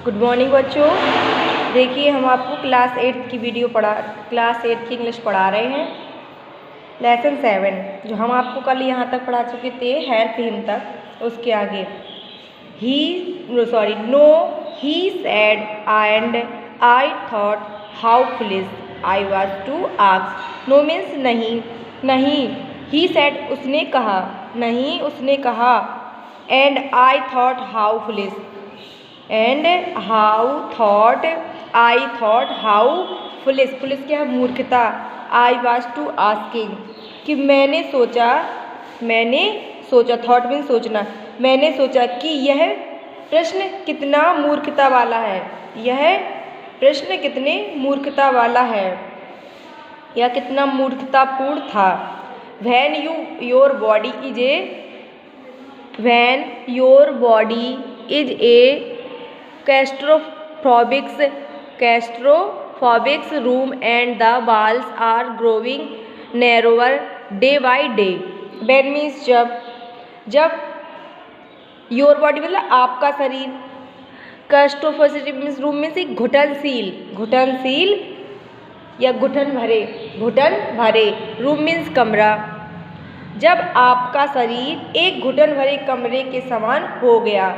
Good morning बच्चों। देखिए हम आपको क्लास 8 की क्लास 8 की इंग्लिश पढ़ा रहे हैं। लेसन 7 जो हम आपको कल यहाँ तक पढ़ा चुके थे, हेल्प हिम तक, उसके आगे no he said and I thought how foolish I was to ask. No means नहीं, नहीं। ही सेड उसने कहा, नहीं उसने कहा। And I thought how foolish, and I thought how foolish, foolish क्या है? मूर्खता। आई वाज टू आस्किंग कि मैंने सोचा, थॉट मीन्स सोचना। मैंने सोचा कि यह प्रश्न कितना मूर्खता वाला है, यह प्रश्न कितने मूर्खता वाला है या कितना मूर्खतापूर्ण था। When your body is a claustrophobic room and the walls are growing narrower day by day. When means जब your body मतलब आपका शरीर, claustrophobic मीन्स रूम में से घुटनशील या घुटन भरे, रूम मीन्स कमरा। जब आपका शरीर एक घुटन भरे कमरे के समान हो गया,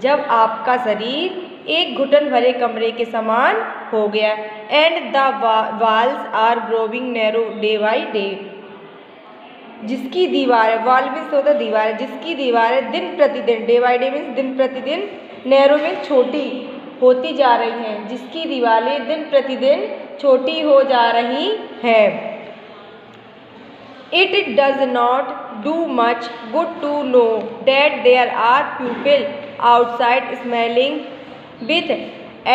जब आपका शरीर एक घुटन भरे कमरे के समान हो गया। And the walls are growing narrow day by day, जिसकी दीवार, वॉल मीन्स होता है दीवार, जिसकी दीवारें दिन प्रतिदिन, डे बाई डे मीन्स दिन प्रतिदिन, नैरो मीन्स छोटी होती जा रही हैं, जिसकी दीवारें दिन प्रतिदिन छोटी हो जा रही हैं। It does not do much good to know that there are people outside smelling with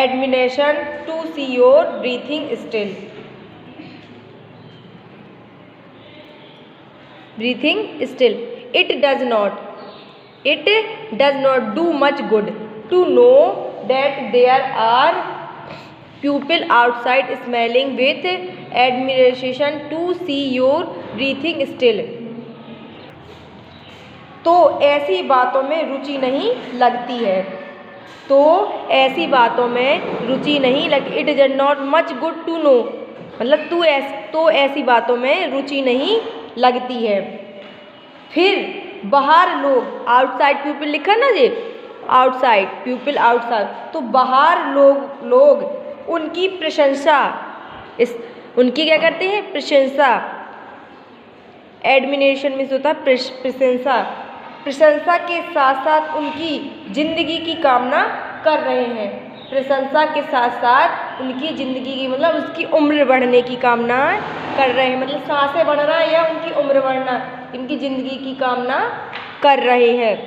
admiration to see your breathing still. It does not do much good to know that there are people outside smelling with admiration to see your breathing still. तो ऐसी बातों में रुचि नहीं लगती है, It does not much good to know मतलब तो ऐसी बातों में रुचि नहीं लगती है। फिर बाहर लोग, आउटसाइड पीपल लिखा ना जी, आउटसाइड पीपल, आउटसाइड, तो बाहर लोग उनकी प्रशंसा, उनकी क्या करते हैं? प्रशंसा। एडमिनेशन में होता है प्रशंसा के साथ साथ उनकी जिंदगी की कामना कर रहे हैं। प्रशंसा के साथ साथ उनकी जिंदगी की मतलब उसकी उम्र बढ़ने की कामना कर रहे हैं, मतलब सांसें बढ़ना या उनकी उम्र बढ़ना, इनकी जिंदगी की कामना कर रहे हैं।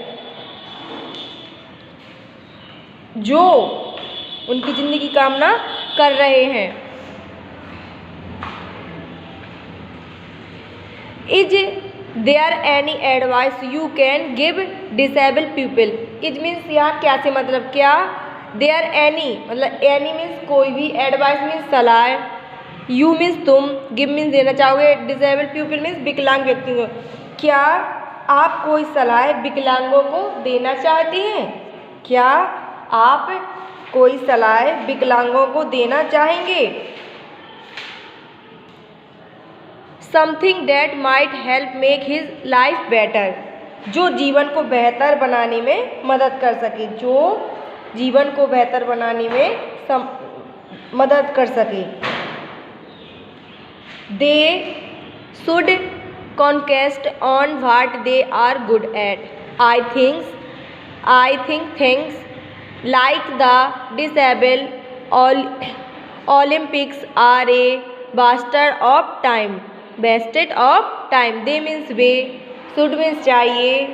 जो उनकी जिंदगी की कामना कर रहे हैं। Is there any advice you can give disabled people? It means यहाँ क्या से मतलब क्या? There any मतलब any means कोई भी, advice means सलाह, you means तुम, give means देना चाहोगे, disabled people means विकलांग व्यक्ति को। क्या आप कोई सलाह विकलांगों को देना चाहती हैं? क्या आप कोई सलाह विकलांगों को देना चाहेंगे? Something that might help make his life better, जो जीवन को बेहतर बनाने में मदद कर सके, जो जीवन को बेहतर बनाने में मदद कर सके। They should concentrate on what they are good at. I think things like the disabled Olympics are a wasted of time. They means way, should means चाहिए,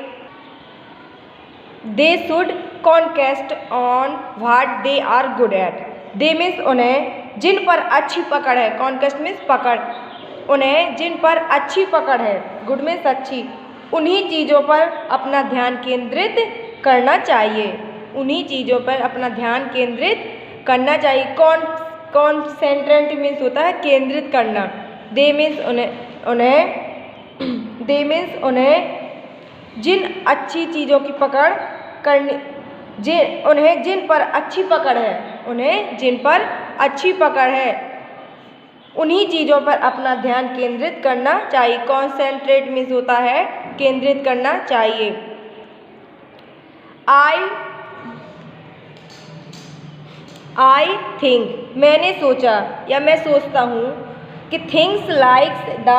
they should concentrate on what they are good at. They means उन्हें जिन पर अच्छी पकड़ है, concentrate means पकड़, उन्हें जिन पर अच्छी पकड़ है, good means अच्छी, उन्हीं चीज़ों पर अपना ध्यान केंद्रित करना चाहिए, उन्हीं चीज़ों पर अपना ध्यान केंद्रित करना चाहिए। कॉन्सेंट्रेट मीन्स होता है केंद्रित करना। दे मीन्स उन्हें जिन अच्छी चीज़ों की पकड़ करनी, उन्हें जिन पर अच्छी पकड़ है, उन्हें जिन पर अच्छी पकड़ है उन्हीं चीज़ों पर अपना ध्यान केंद्रित करना चाहिए। कॉन्सेंट्रेट मीन्स होता है केंद्रित करना चाहिए। आई थिंक मैंने सोचा या मैं सोचता हूँ कि things likes the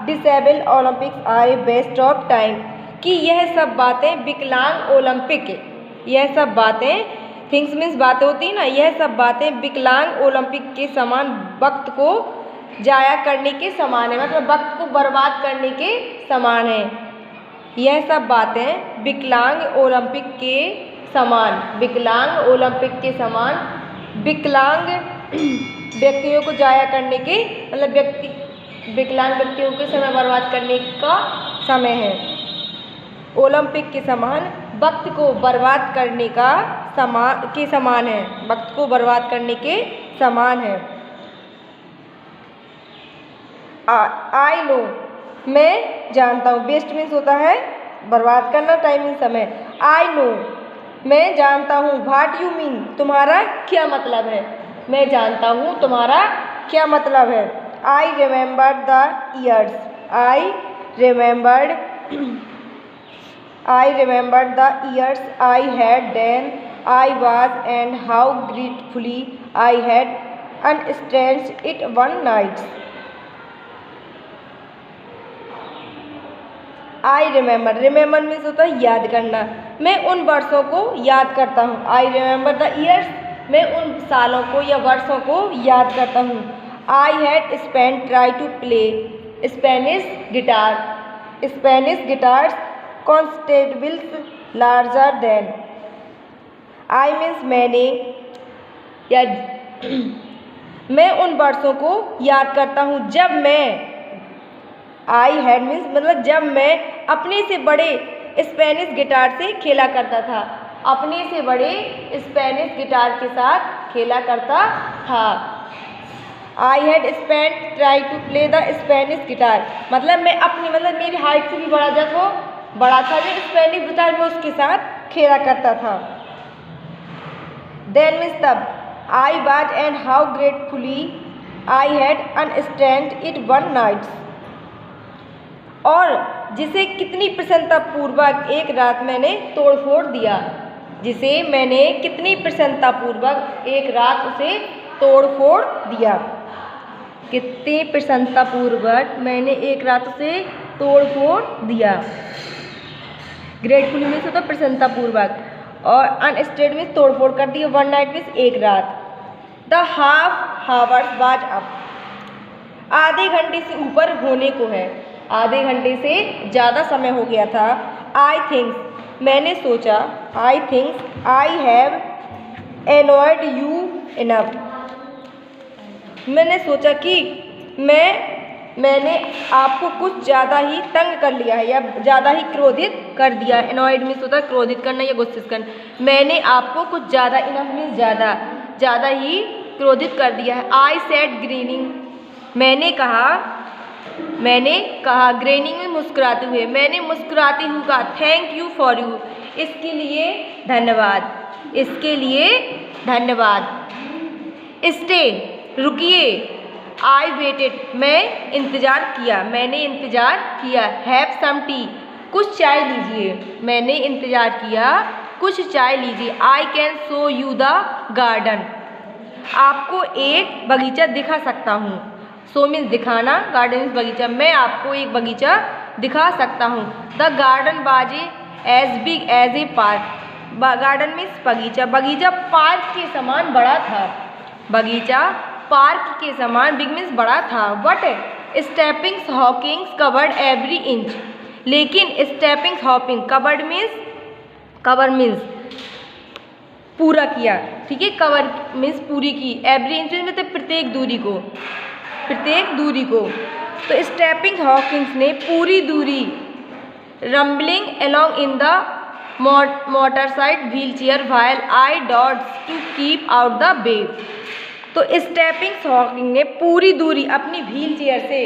disabled Olympics are a waste of time, कि यह सब बातें विकलांग ओलंपिक, यह सब बातें, थिंग्स मीन्स बातें होती है ना, यह सब बातें विकलांग ओलंपिक के समान वक्त को जाया करने के समान है, मतलब वक्त को बर्बाद करने के समान है। यह सब बातें विकलांग ओलंपिक के समान, विकलांग ओलंपिक के समान, विकलांग व्यक्तियों को जाया करने के मतलब विकलांग व्यक्तियों के समय बर्बाद करने का समय है। ओलंपिक के समान वक्त को बर्बाद करने का समान है, वक्त को बर्बाद करने के समान है। आई नो मैं जानता हूँ, वेस्ट मीन्स होता है बर्बाद करना, टाइम मीन्स समय। आई नो मैं जानता हूँ, व्हाट यू मीन तुम्हारा क्या मतलब है, मैं जानता हूँ तुम्हारा क्या मतलब है। I remembered the years, I remembered the years I had then I was and how gratefully I had understand it one night. I remember means होता है याद करना, मैं उन वर्षों को याद करता हूँ। आई रिमेंबर द ईयर्स मैं उन सालों को या वर्षों को याद करता हूँ। I had spent try to play Spanish guitars constables larger then. I means मैंने या मैं उन वर्षों को याद करता हूँ जब मैं, आई हैड मीन्स मतलब जब मैं अपने से बड़े स्पेनिश गिटार से खेला करता था, अपने से बड़े स्पेनिश गिटार के साथ खेला करता था। I had spent try to play the Spanish guitar, मतलब मैं अपनी मतलब मेरी हाइट से भी बड़ा था जो स्पेनिश गिटार में उसके साथ खेला करता था। देन मीन्स तब, आई was and how gratefully I had understand it one night, और जिसे कितनी प्रसन्नतापूर्वक एक रात मैंने तोड़-फोड़ दिया, जिसे मैंने कितनी प्रसन्नतापूर्वक एक रात उसे तोड़-फोड़ दिया, कितनी प्रसन्नतापूर्वक मैंने एक रात उसे तोड़-फोड़ दिया। ग्रेटफुली मीन्स होता प्रसन्नतापूर्वक, और अनस्टेड मीन्स तोड़-फोड़ कर दिया, वन नाइट मीन्स एक रात। The half hours was up, आधे घंटे से ऊपर होने को है, आधे घंटे से ज़्यादा समय हो गया था। आई थिंक्स मैंने सोचा, आई thinks I have annoyed you enough, मैंने सोचा कि मैंने आपको कुछ ज़्यादा ही तंग कर लिया है या ज़्यादा ही क्रोधित कर दिया। एनॉयड मीन्स होता है क्रोधित करना या गुस्से करना। मैंने आपको कुछ ज़्यादा, इनफ मीन्स ज़्यादा ही क्रोधित कर दिया है। आई सेड ग्रीनिंग मैंने कहा ग्रेनिंग में मुस्कुराते हुए, मैंने मुस्कुराते हुए कहा थैंक यू फॉर यू, इसके लिए धन्यवाद, इसके लिए धन्यवाद। स्टे रुकिए, आई वेटेड मैं इंतज़ार किया, मैंने इंतज़ार किया। हैव सम टी कुछ चाय लीजिए, मैंने इंतज़ार किया कुछ चाय लीजिए। I can show you the garden आपको एक बगीचा दिखा सकता हूँ। शो मीन्स दिखाना, गार्डन मीन्स बगीचा, मैं आपको एक बगीचा दिखा सकता हूँ। The garden was as big as a park, garden means बगीचा, बगीचा पार्क के समान बड़ा था, बगीचा पार्क के समान, बिग मीन्स बड़ा था। What Stephen's Hawking's covered every inch, लेकिन स्टेपिंग्स हॉपिंग कवर्ड मीन्स पूरा किया, ठीक है, कवर मीन्स पूरी की, एवरी इंच मतलब प्रत्येक दूरी को, तो स्टेपिंग हॉकिंग्स ने पूरी दूरी, rumbling along in the motorcycle wheelchair while I dodged to keep out the wave, तो स्टेपिंग हॉकिंग ने पूरी दूरी अपनी व्हील चेयर से,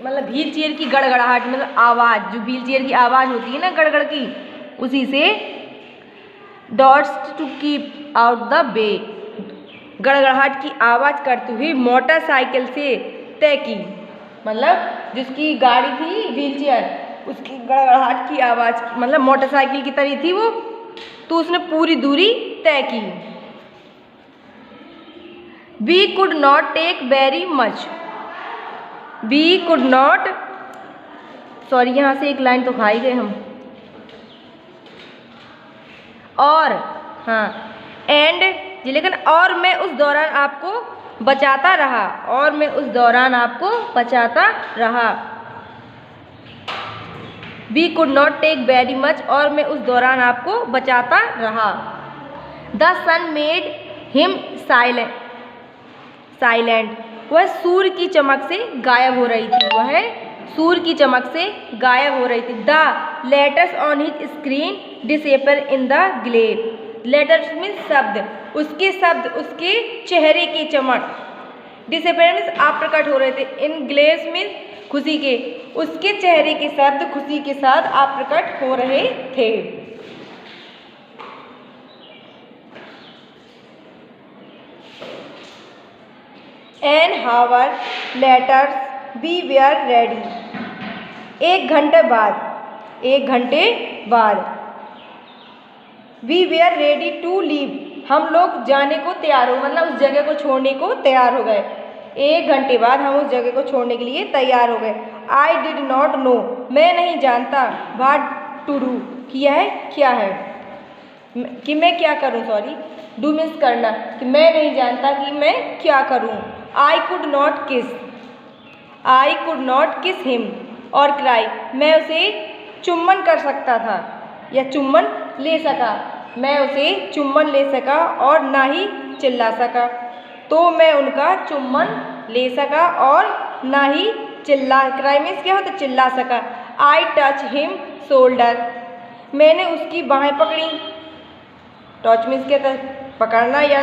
मतलब व्हील चेयर की गड़गड़ाहट मतलब आवाज़, जो व्हील चेयर की आवाज़ होती है ना गड़गड़ की, उसी से dots to keep out the way, गड़गड़ाहट की आवाज़ करती हुई मोटरसाइकिल से तय की, मतलब जिसकी गाड़ी थी व्हील चेयर उसकी गड़गड़ाहट की आवाज़, मतलब मोटरसाइकिल की तरह थी वो, तो उसने पूरी दूरी तय की। We could not take very much, we could not, sorry यहाँ से एक लाइन तो खा ही गए हम, और हाँ एंड जी, लेकिन और मैं उस दौरान आपको बचाता रहा, और मैं उस दौरान आपको बचाता रहा। We could not take very much, और मैं उस दौरान आपको बचाता रहा। The sun made him silent, वह सूर्य की चमक से गायब हो रही थी, वह सूर्य की चमक से गायब हो रही थी। The letters on his screen disappear in the glare, letters means शब्द, उसके चेहरे की चमक, डिसअपियर मीन्स आप प्रकट हो रहे थे, इन ग्लेयर्स मीन्स खुशी के, उसके चेहरे के शब्द खुशी के साथ आप प्रकट हो रहे थे। An hour later we were ready, एक घंटे बाद we were ready to leave, हम लोग जाने को तैयार हो, मतलब उस जगह को छोड़ने को तैयार हो गए। एक घंटे बाद हम उस जगह को छोड़ने के लिए तैयार हो गए। आई डिड नॉट नो, मैं नहीं जानता, व्हाट टू डू, कि यह क्या है, कि मैं क्या करूं, सॉरी डू मीन्स करना, कि मैं नहीं जानता कि मैं क्या करूं। आई कुड नॉट किस हिम और क्राई, मैं उसे चुम्बन कर सकता था या चुम्बन ले सका, मैं उसे चुम्बन ले सका और ना ही चिल्ला सका, तो मैं उनका चुम्बन ले सका और ना ही क्राई मीन्स क्या होता, चिल्ला सका। आई टच हिम शोल्डर, मैंने उसकी बाहें पकड़ी, टच मीन्स क्या था, पकड़ना या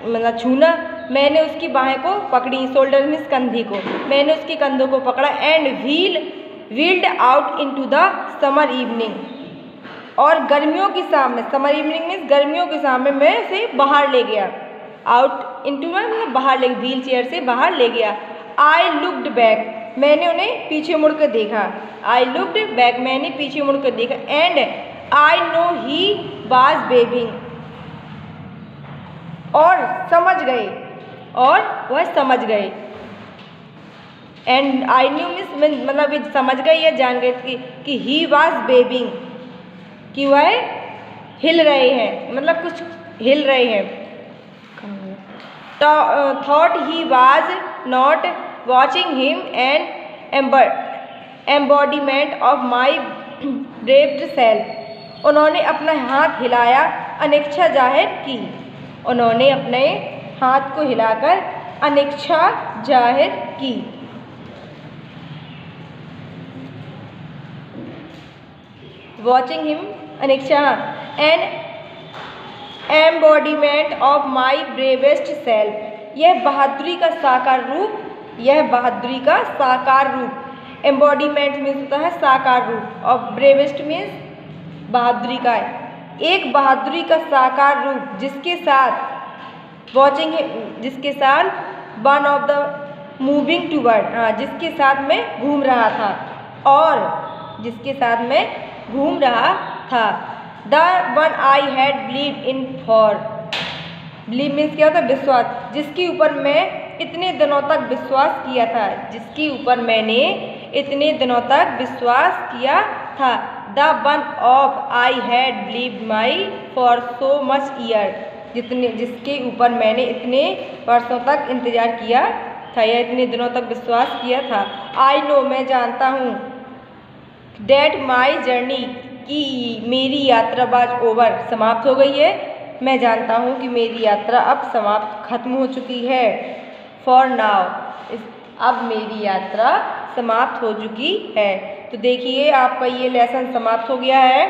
मतलब छूना, मैंने उसकी बाहें को पकड़ी, शोल्डर मीन्स कंधे को, मैंने उसके कंधों को पकड़ा। And wheeled out into the summer evening, और गर्मियों के सामने, समर इवनिंग मीन्स गर्मियों के सामने मैं उसे बाहर ले गया, आउट इनटू मतलब बाहर ले, व्हील चेयर से बाहर ले गया। आई लुक्ड बैक, मैंने उन्हें पीछे मुड़कर देखा, आई लुक्ड बैक, मैंने पीछे मुड़कर देखा। And I know he was beaming, और वह समझ गए। एंड आई न्यू मीन्स मतलब समझ गए या जान गए कि ही वाज बेबिंग, कि वह हिल रहे हैं, मतलब कुछ हिल रहे हैं। Thought he was not watching him and embodiment of my braved self, उन्होंने अपना हाथ हिलाया, अनिच्छा जाहिर की, उन्होंने अपने हाथ को हिलाकर अनिच्छा जाहिर की। वॉचिंग हिम अनिच्छा, an embodiment of my bravest self, यह बहादुरी का साकार रूप, एम्बॉडीमेंट मीन्स होता है साकार रूप, और ब्रेवेस्ट मीन्स बहादुरी का है, एक बहादुरी का साकार रूप, जिसके साथ one of the moving toward, जिसके साथ मैं घूम रहा था, और जिसके साथ मैं घूम रहा था। The one I had believe in for, believe means क्या होता है, विश्वास, जिसके ऊपर मैं इतने दिनों तक विश्वास किया था, जिसके ऊपर मैंने इतने दिनों तक विश्वास किया था। The one of I had believe my for so much year, जिसके ऊपर मैंने इतने वर्षों तक इंतजार किया था या इतने दिनों तक विश्वास किया था। आई नो, मैं जानता हूँ, डेट माई जर्नी, कि मेरी यात्रा बाज ओवर, समाप्त हो गई है, मैं जानता हूँ कि मेरी यात्रा अब खत्म हो चुकी है। फॉर नाउ, अब मेरी यात्रा समाप्त हो चुकी है। तो देखिए आपका ये लेसन समाप्त हो गया है,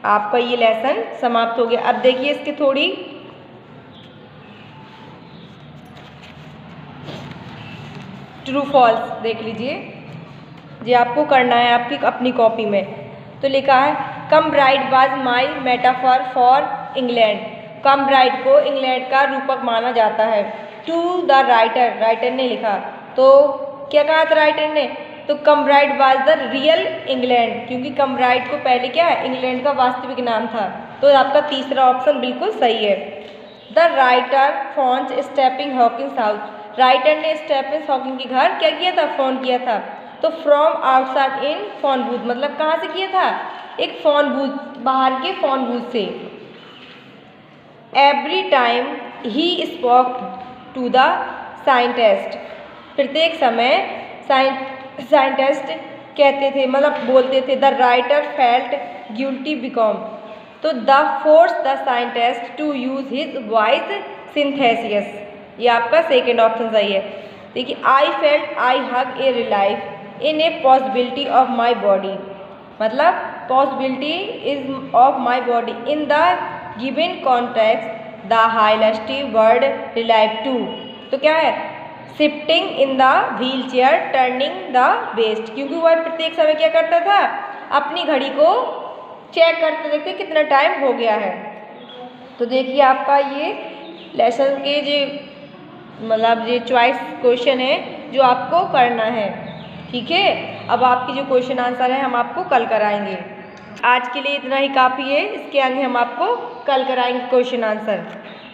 आपका ये लेसन समाप्त हो गया। अब देखिए इसके थोड़ी ट्रू फॉल्स देख लीजिए, ये आपको करना है आपकी अपनी कॉपी में। तो लिखा है Cambridge was my metaphor for England. Cambridge को इंग्लैंड का रूपक माना जाता है। टू द राइटर, राइटर ने लिखा, तो क्या कहा था राइटर ने, तो Cambridge was the real England, क्योंकि कम ब्राइट को पहले क्या है, इंग्लैंड का वास्तविक नाम था। तो आपका तीसरा ऑप्शन बिल्कुल सही है। The writer phones Stephen Hawkins house. Writer ने स्टेफन हॉकिंग के घर क्या किया था, फोन किया था। तो from outside in phone booth, मतलब कहाँ से किया था, एक फोन बूथ, बाहर के फोन बूथ से। Every time he spoke to the scientist, प्रत्येक समय साइंटिस्ट कहते थे, मतलब बोलते थे। The writer felt guilty because, तो the force the scientist to use his voice synthesis, ये आपका सेकेंड ऑप्शन सही है। देखिए, I felt I hug a relief in a possibility of my body, मतलब possibility is of my body in the given context the highlighted word relive to, तो क्या है, shifting in the wheel chair turning the best, क्योंकि वह प्रत्येक समय क्या करता था, अपनी घड़ी को चेक करते देखते कितना टाइम हो गया है। तो देखिए आपका ये लेसन के जो मतलब ये चॉइस क्वेश्चन है जो आपको करना है, ठीक है। अब आपकी जो क्वेश्चन आंसर है हम आपको कल कराएंगे। आज के लिए इतना ही काफ़ी है, इसके आगे हम आपको कल कराएंगे क्वेश्चन आंसर।